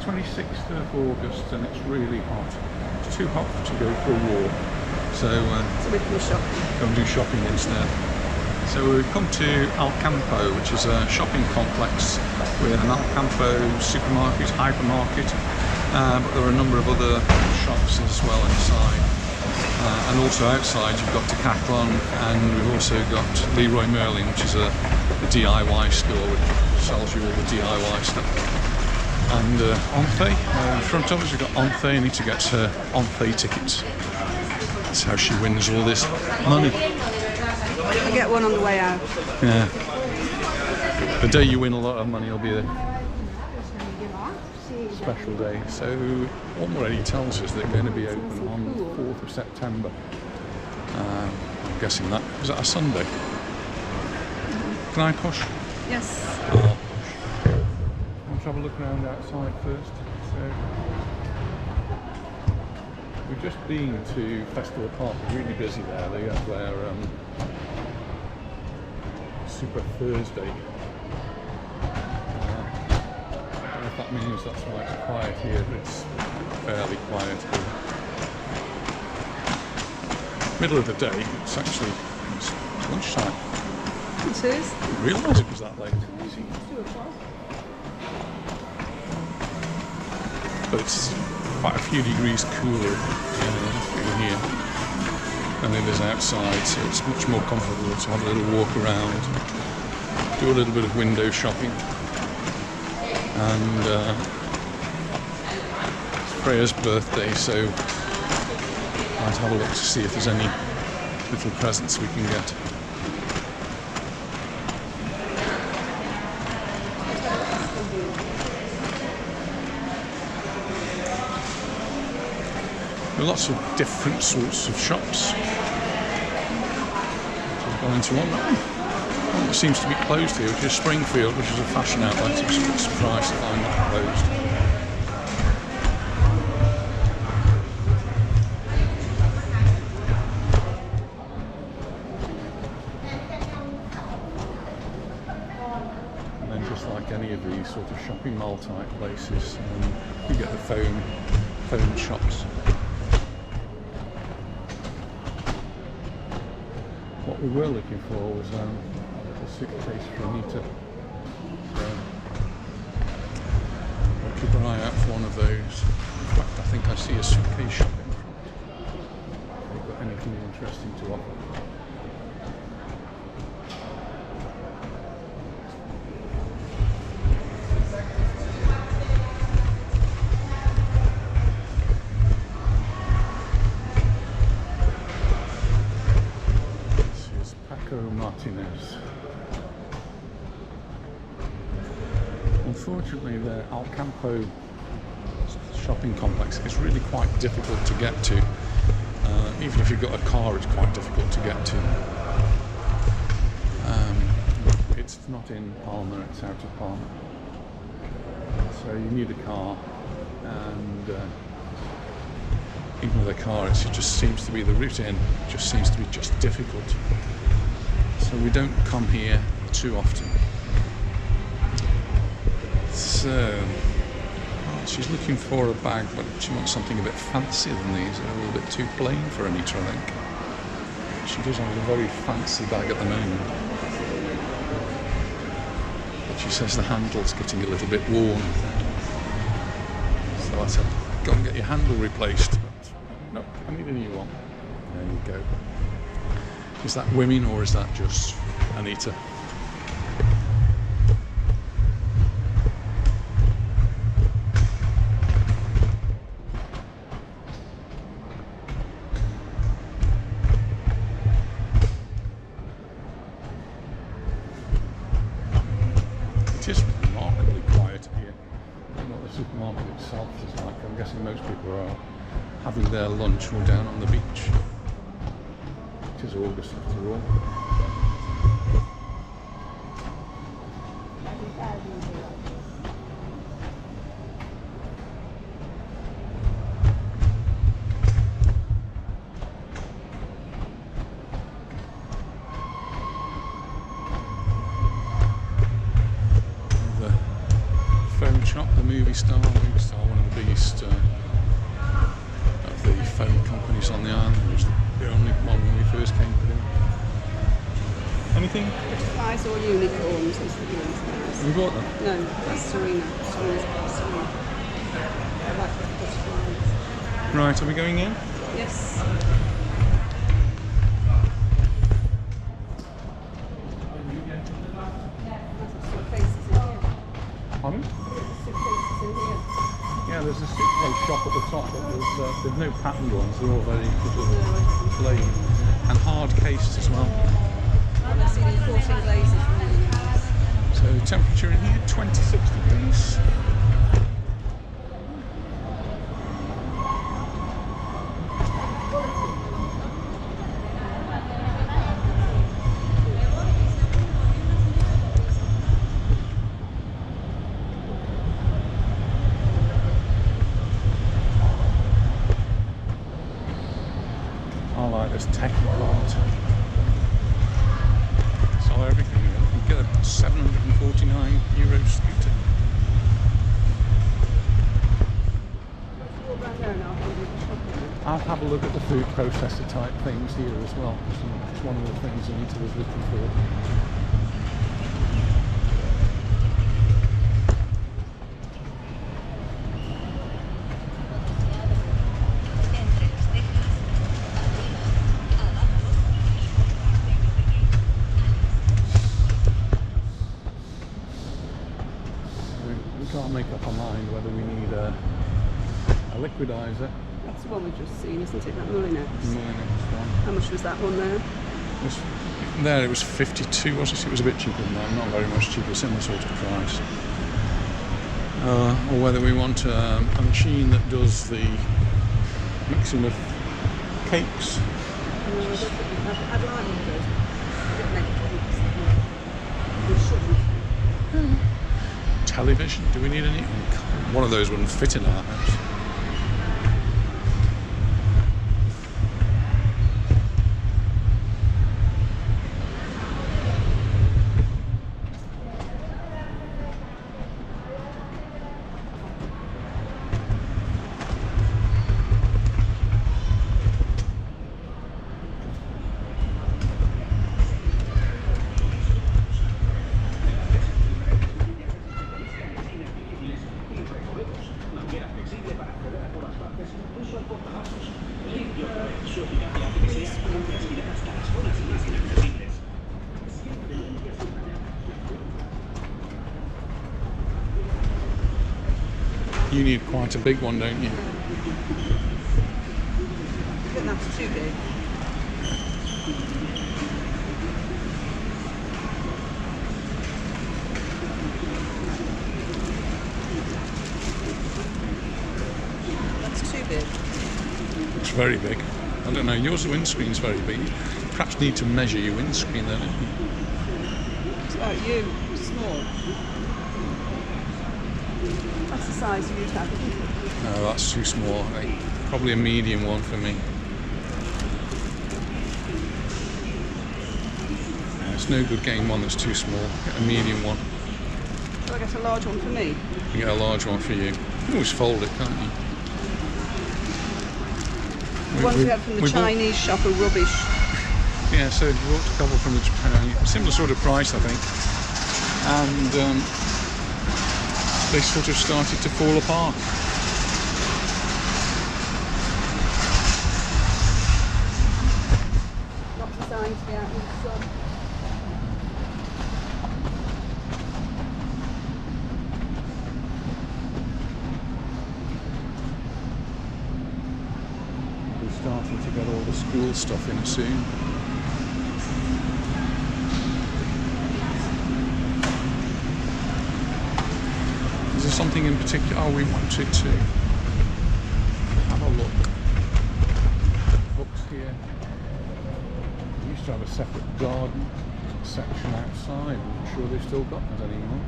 26th of August and it's really hot. It's too hot to go for a walk. So we can shopping. Go and do shopping instead. So we've come to Alcampo, which is a shopping complex with an Alcampo supermarket, hypermarket, but there are a number of other shops as well inside. And also outside you've got Decathlon, and we've also got Leroy Merlin, which is a DIY store which sells you all the DIY stuff. And Enthé, in front of us we've got Enthé. I need to get her Enthé tickets. That's how she wins all this money. I'll get one on the way out. Yeah. The day you win a lot of money will be a special day. So already tells us they're going to be open on the 4th of September. I'm guessing that. Is that a Sunday? Can I push? Yes. I'll push. Let's have a look around outside first. So we've just been to Festival Park, really busy there. They have their Super Thursday. I don't know if that means that's why it's quiet here, but it's fairly quiet here. Middle of the day, it's actually lunchtime. It is. I didn't realise it was that late. But it's quite a few degrees cooler in here than it is outside, so it's much more comfortable to have a little walk around, do a little bit of window shopping, and it's Freya's birthday, so I'd have a look to see if there's any little presents we can get. There are lots of different sorts of shops. I've gone into one that seems to be closed here, which is Springfield, which is a fashion outlet. I was a bit surprised to find that closed. And then just like any of these sort of shopping mall type places, you get the phone shops. What we were looking for was a suitcase for Anita. So we'll keep an eye out for one of those. In fact, I think I see a suitcase shop in front. If they've got anything interesting to offer. Martinez. Unfortunately, the Alcampo shopping complex is really quite difficult to get to. Even if you've got a car, it's quite difficult to get to. It's not in Palma, it's out of Palma. So you need a car, and even with a car, it just seems to be the route in. Just seems to be just difficult. So we don't come here too often. So she's looking for a bag, but she wants something a bit fancier than these. They're a little bit too plain for Anita, I think. She does have a very fancy bag at the moment. But she says the handle's getting a little bit worn. So I said, go and get your handle replaced. But no, I need a new one. There you go. Is that women or is that just Anita? It is remarkably quiet here. I don't know what the supermarket itself is like. I'm guessing most people are having their lunch or down on the beach. It is August after all. The phone shop. the movie star, one of the biggest of the phone companies on the island. It was the only one when we first came to them. Anything? Butterflies or unicorns is the unicorns. Have you bought them? No, that's Serena. Serena. I like the butterflies. Right, are we going in? Yes. Suitcases in here. Pardon? Suitcases in here. Yeah, there's a suitcase shop at the top, but there's no patterned ones. They're all very sort of plain and hard cased as well. I've seen importing glazes really nice. So temperature in here 26 degrees. I like this technical art. So everything. You can get a €749 scooter. I'll have a look at the food processor type things here as well. It's one of the things I need to be looking for. We can't make up our mind whether we need a liquidizer. That's the one we've just seen, isn't it? That Mullinax. One. How much was that one there? It was 52, was it? It was a bit cheaper than that, not very much cheaper, similar sort of price. Or whether we want a machine that does the mixing of cakes. No, I'd like one of those. I don't make cakes. We shouldn't. Television, do we need any? One of those wouldn't fit in our house. You need quite a big one, don't you? I think that's too big. That's too big. It's very big. I don't know, yours windscreen's very big. Perhaps need to measure your windscreen then, don't you? It's about you, small. That's the size you'd have, isn't it? No, that's too small, I think. Probably a medium one for me. Yeah, it's no good getting one that's too small. Get a medium one. So I get a large one for me? You get a large one for you. You can always fold it, can't you? The ones we had from the Chinese shop are rubbish. Yeah, so we bought a couple from the Japan, similar sort of price, I think. And they sort of started to fall apart. Not designed to be out in the sun. We're starting to get all the school stuff in soon. Is there something in particular? Oh, we wanted to have a look at books here. We used to have a separate garden section outside. I'm not sure they've still got that anymore.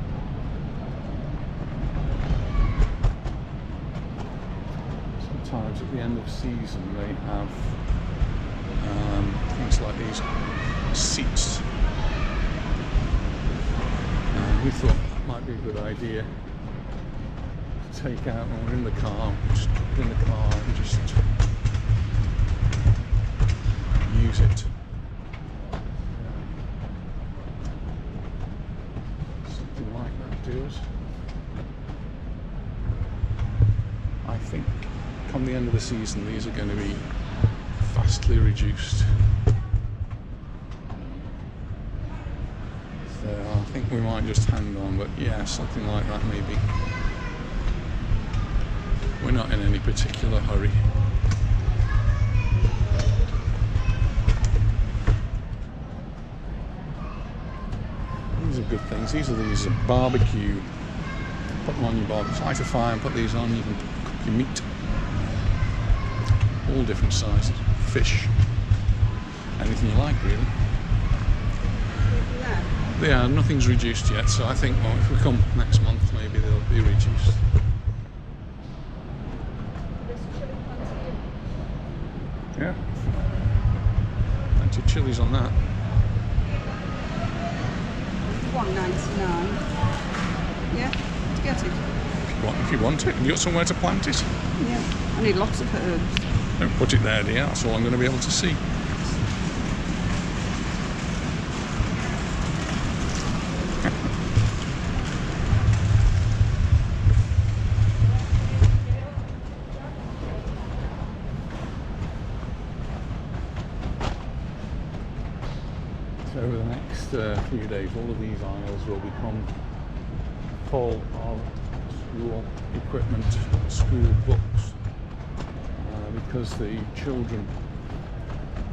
Sometimes at the end of season they have things like these seats. We thought that might be a good idea. take out when we're in the car. We just put it in the car and just use it. Something like that, dears. I think come the end of the season, these are going to be vastly reduced. So I think we might just hang on, but yeah, something like that maybe. We're not in any particular hurry. These are good things. These are barbecue. Put them on your barbecue. Light a fire and put these on. You can cook your meat. All different sizes. Fish. Anything you like, really. Yeah, nothing's reduced yet, so I think, well, if we come next month, maybe they'll be reduced. Yeah. Plenty of chilies on that. $1.99. Yeah, to get it. If you want it, have you got somewhere to plant it? Yeah, I need lots of herbs. Don't put it there, dear. That's all I'm going to be able to see. So over the next few days, all of these aisles will become full of school equipment, school books, because the children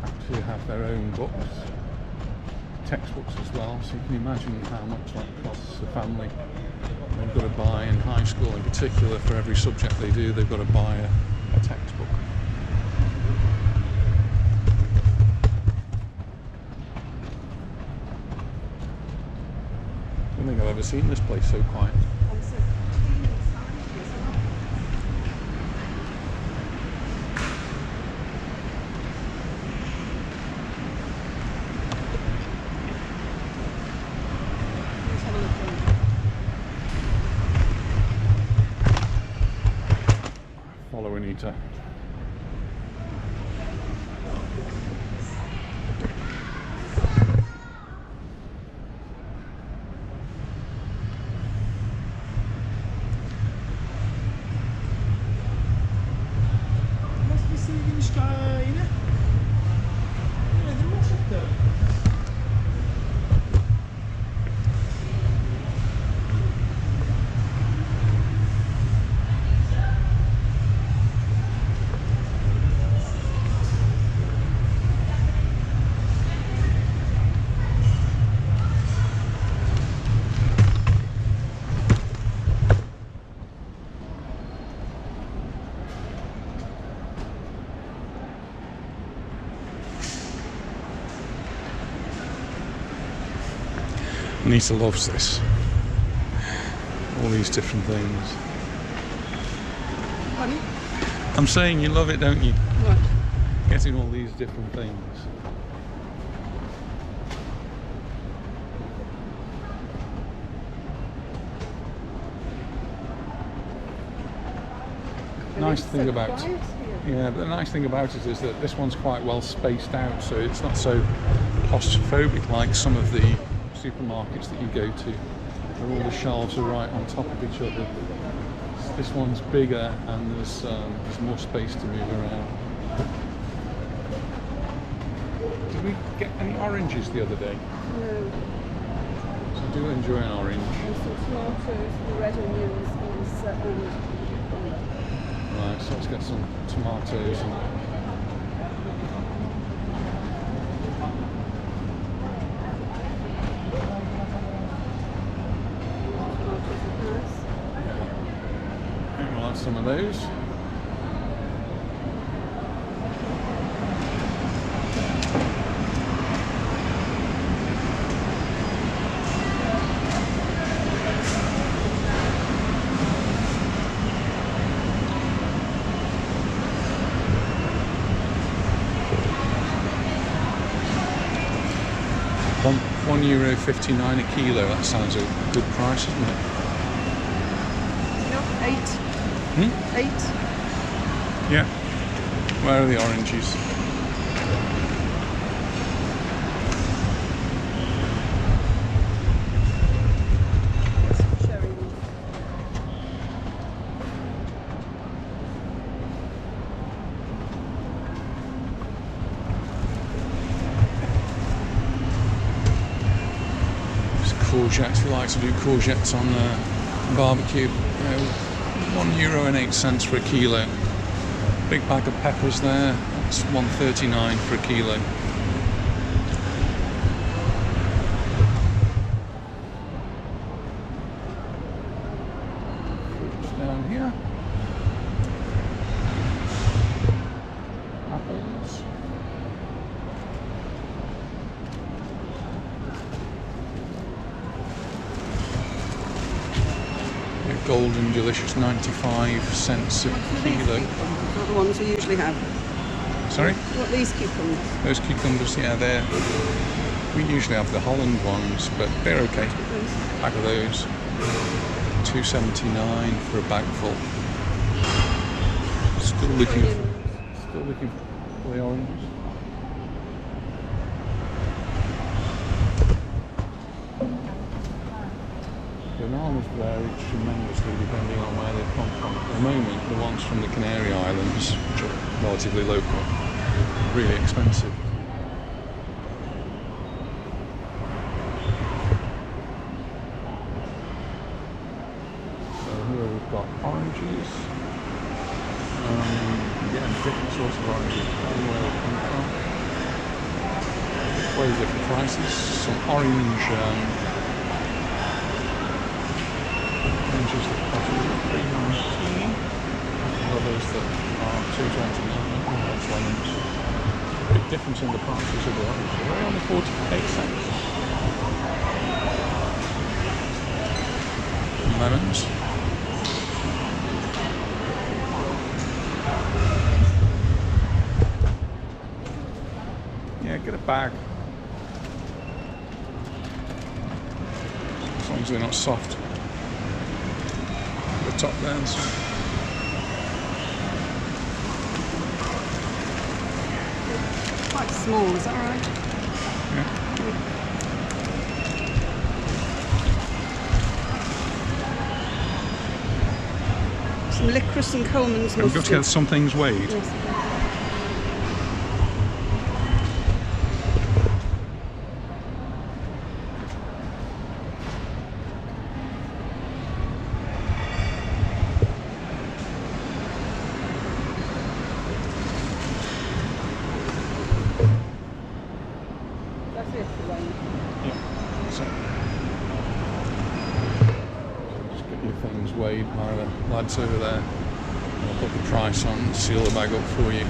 actually have their own books, textbooks as well, so you can imagine how much that costs the family. They've got to buy, in high school in particular, for every subject they do, they've got to buy a textbook. I don't think I've ever seen this place so quiet. Follow Anita. Anita loves this. All these different things. Pardon? I'm saying you love it, don't you? What? Getting all these different things. Nice thing about it. Yeah, but the nice thing about it is that this one's quite well spaced out, so it's not so claustrophobic like some of the supermarkets that you go to, where all the shelves are right on top of each other. This one's bigger and there's more space to move around. Did we get any oranges the other day? No. So I do enjoy an orange. And some tomatoes, the red onions, Right, so let's get some tomatoes and we'll have some of those. €1.59 a kilo. That sounds a good price, isn't it? Yep, 8. 8? Yeah. Where are the oranges? Cherry. Courgettes. We like to do courgettes on barbecue. €1.08 for a kilo. Big bag of peppers there. That's $1.39 for a kilo. Fruits down here. Apples. Golden delicious 95 cents a kilo. Not the ones we usually have. Sorry? What these cucumbers? Those cucumbers, yeah, we usually have the Holland ones, but they're okay. Bag of those. $2.79 for a bag full. Still looking for the oranges. Bananas vary tremendously depending on where they come from. At the moment, the ones from the Canary Islands, which are relatively local, are really expensive. So here we've got oranges. Different sorts of oranges, depending where they come from. Very different prices. Some oranges that cost $3.19, others that are $2.29. That's lemons. Big difference in the prices of the oranges. They're only 48 cents. Lemons. Yeah, get a bag. As long as they're not soft. The top there. So. Quite small, is that right? Yeah. Some licorice and Coleman's We've got mustard. to get some things weighed. Yes. Things weighed by the lads over there. I'll put the price on and seal the bag up for you.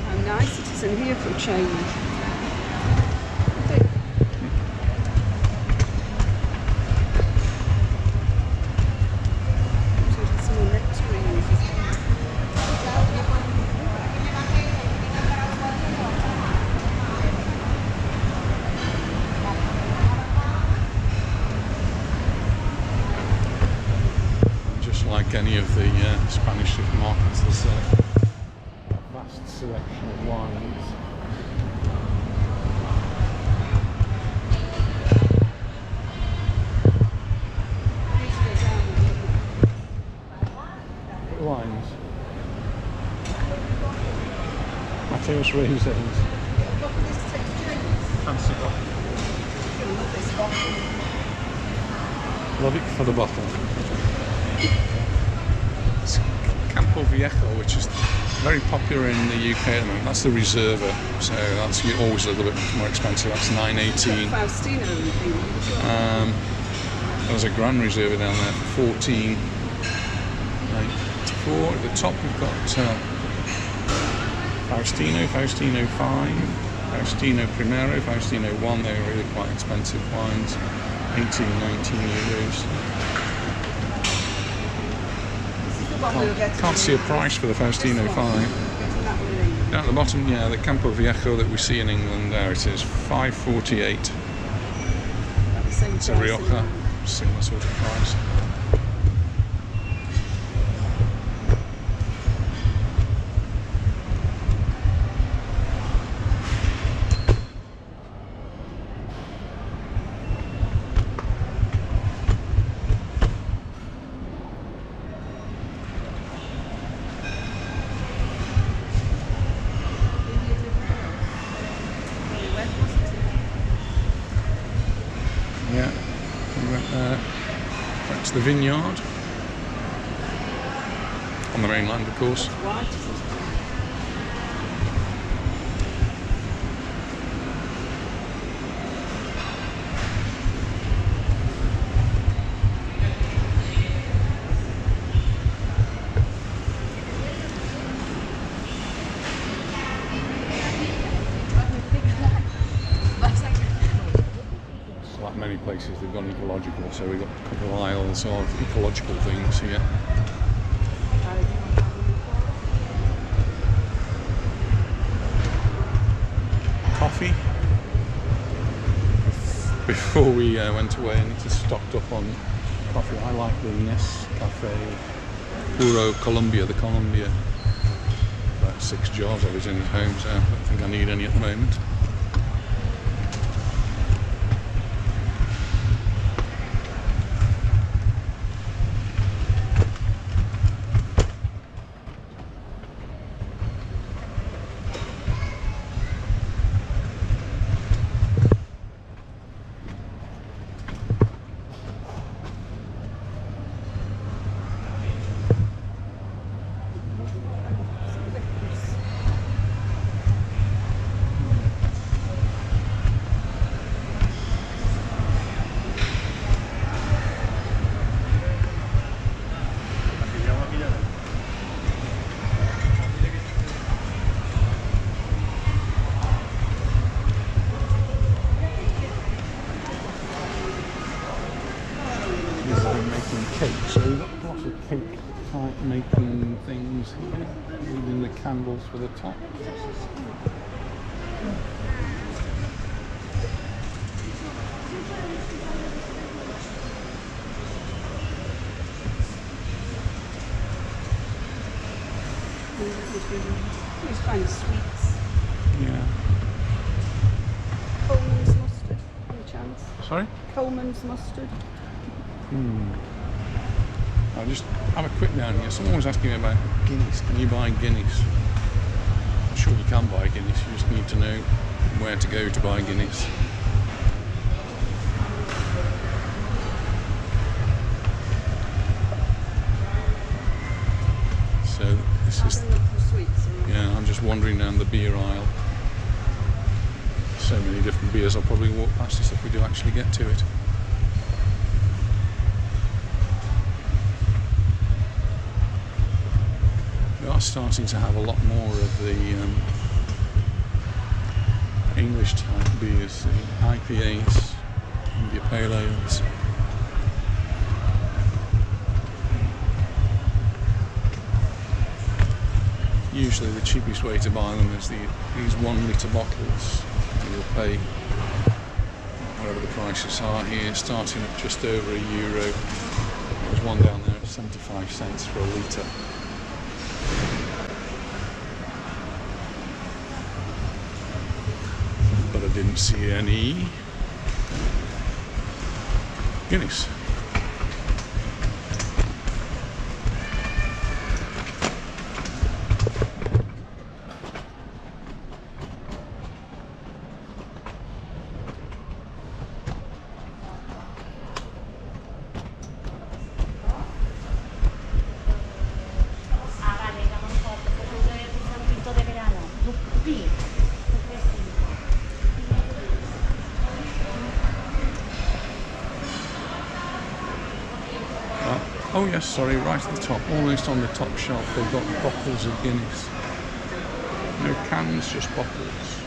How nice it is in here for a change. Like any of the Spanish supermarkets, there's a vast selection of wines. Wines. Mateus raisins. Fancy bottle. Love it for the bottle. Campo, which is very popular in the UK at the moment. That's the Reserva, so that's always a little bit more expensive. That's $9.18. Faustino thing. There's a Grand Reserva down there for $14.94. At the top we've got Faustino, Faustino 5, Faustino Primero, Faustino 1. They're really quite expensive wines. 18, 19 euros. What we were getting. Can't see a price for the Faustino 5. Getting that one in England. Down at the bottom, yeah, the Campo Viejo that we see in England there, it is 548. About the same It's a price in Rioja, England. similar sort of price. Yeah, we went there. Went to the vineyard on the mainland, of course. White, isn't it? Like many places, they've gone ecological, so we've got a couple of aisles of ecological things here. Coffee. Before we went away, I need to stocked up on coffee. I like the Nescafe Puro Colombia, the Colombia. About 6 jars of it in his home, so I don't think I need any at the moment. Cake, so we've got lots of cake type making things here, using the candles for the top. These kind of sweets. Yeah. Coleman's mustard, any chance? Sorry? Coleman's mustard. I'll just have a quick down here. Someone was asking me about Guinness. Can you buy Guinness? I'm sure you can buy Guinness. You just need to know where to go to buy Guinness. So this is, yeah, I'm just wandering down the beer aisle. So many different beers. I'll probably walk past this if we do actually get to it. We are starting to have a lot more of the English type beers, the IPAs, India Pale Ales. Usually the cheapest way to buy them is these 1 litre bottles. You'll pay whatever the prices are here, starting at just over €1. There's one down there at 75 cents for a litre. But I didn't see any Guinness. Oh yes, sorry, right at the top, almost on the top shelf, they've got bottles of Guinness. No cans, just bottles.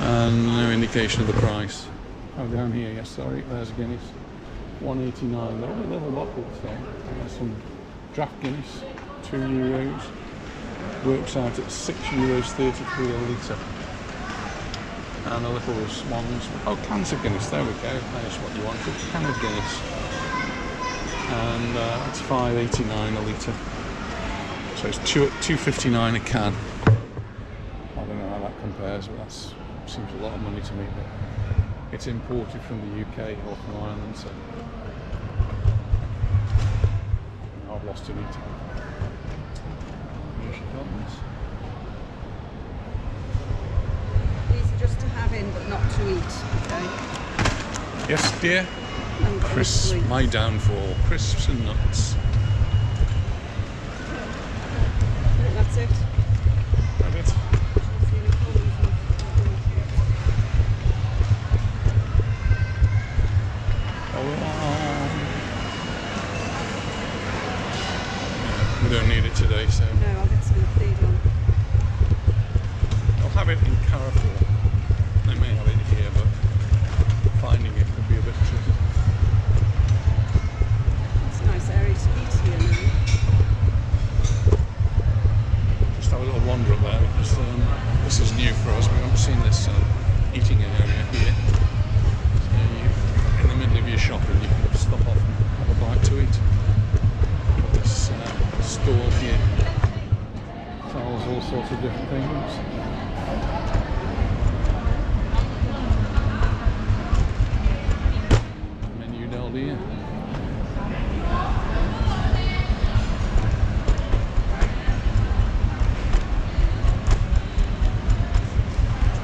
And no indication of the price. Oh, down here, yes, sorry, there's Guinness. 1.89. They're only little bottles there. There's some draft Guinness, €2. Works out at €6.33 a litre. And the little swans. Oh, cans of Guinness, there we go. There's what you wanted. Can of Guinness. And it's $5.89 a litre. So it's $2.59 a can. I don't know how that compares, but that seems a lot of money to me. But it's imported from the UK or from Ireland, so I've lost any time. Here she comes. These are just to have in, but not to eat. Okay. Yes, dear. Crisps, my downfall. Crisps and nuts. I think that's it. That it? We don't need it today, so No, I'll get some feed on. I'll have it in Carrefour. They may have it here, but finding it could be a bit tricky. It's a nice area to eat here now. Just have a little wander up there because this is new for us. We haven't seen this eating area here. So in the middle of your shopping, you can stop off and have a bite to eat. This store here sells all sorts of different things. Menu del dia.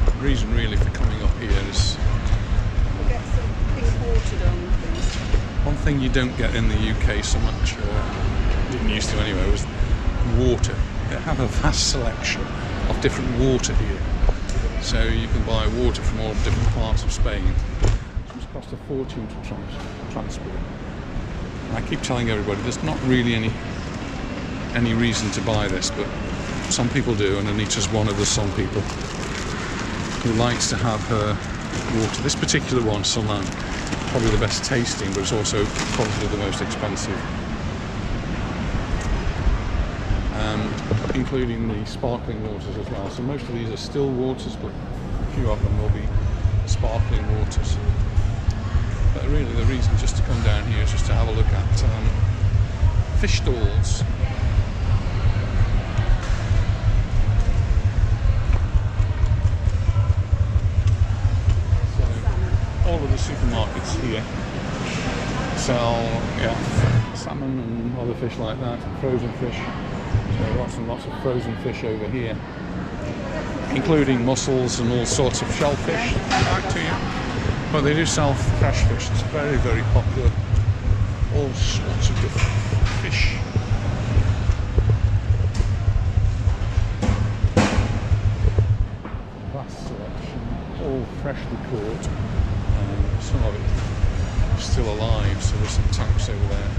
The reason really for coming up here is We'll get some imported on things. one thing you don't get in the UK so much, didn't used to anyway, was water. They have a vast selection of different water here. So you can buy water from all different parts of Spain. It must cost a fortune to transport. And I keep telling everybody there's not really any reason to buy this, but some people do, and Anita's one of the some people who likes to have her water. This particular one, Solan, probably the best tasting, but it's also probably the most expensive. Including the sparkling waters as well. So most of these are still waters, but a few of them will be sparkling waters. But really the reason just to come down here is just to have a look at fish stalls. So all of the supermarkets here sell salmon and other fish like that, frozen fish. So lots and lots of frozen fish over here, including mussels and all sorts of shellfish. Back to you. But they do sell fresh fish. It's very, very popular. All sorts of different fish. Vast selection, all freshly caught. Some of it still alive. So there's some tanks over there.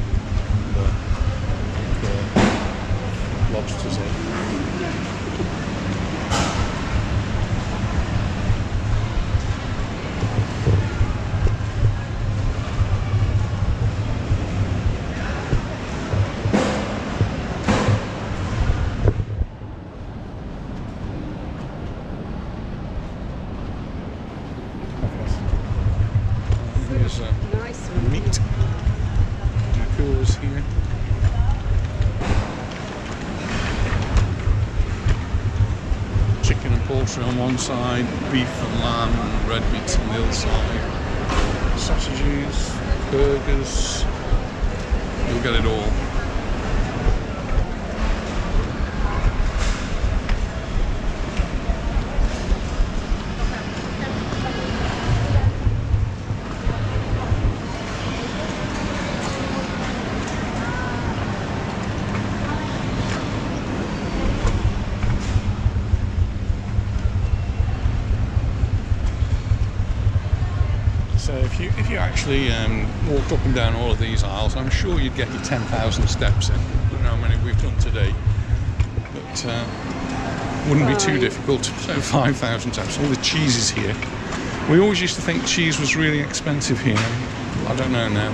And, lobsters in. Here's Nice meat. Coolers here. Chicken and poultry on one side, beef and lamb and red meats on the other side. Sausages, burgers, you'll get it all. So if you actually walked up and down all of these aisles, I'm sure you'd get your 10,000 steps in. I don't know how many we've done today, but wouldn't be too difficult. So 5,000 steps. All the cheeses here We always used to think cheese was really expensive here. I don't know now.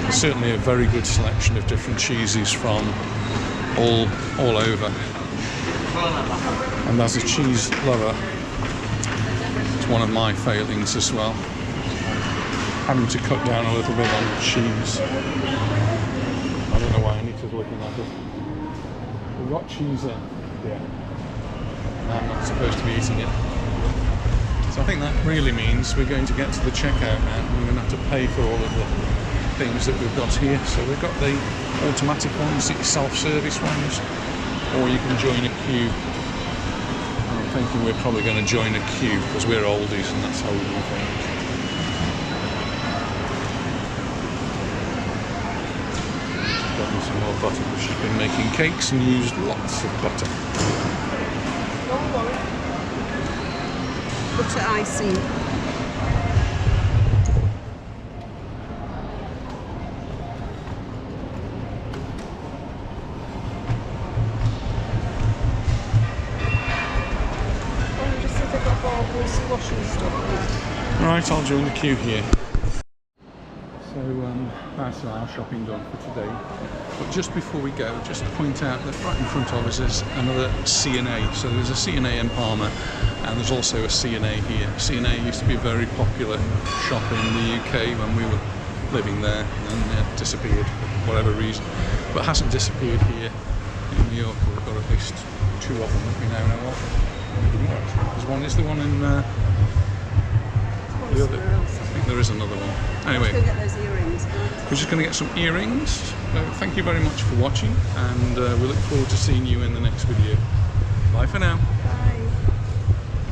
There's certainly a very good selection of different cheeses from all over. And as a cheese lover, it's one of my failings as well. Having to cut down a little bit on the cheese. I don't know why Anita's looking at it. We've got cheese in. Yeah. I'm not supposed to be eating it. So I think that really means we're going to get to the checkout now. We're going to have to pay for all of the things that we've got here. So we've got the automatic ones, the self-service ones, or you can join a queue. I'm thinking we're probably going to join a queue because we're oldies and that's how we do things. Got me some more butter because she's been making cakes and used lots of butter. Don't worry. Butter icing. Right, I'll join the queue here. So that's our shopping done for today. But just before we go, just to point out that right in front of us is another C&A. So there's a C&A in Palma and there's also a C&A here. C&A used to be a very popular shop in the UK when we were living there, and it disappeared for whatever reason. But hasn't disappeared here in Mallorca. We've got at least 2 of them that we now know of. There's one, is the one in the other? I think there is another one. Anyway, Let's go get those earrings. we're just going to get some earrings. So thank you very much for watching, and we look forward to seeing you in the next video. Bye for now.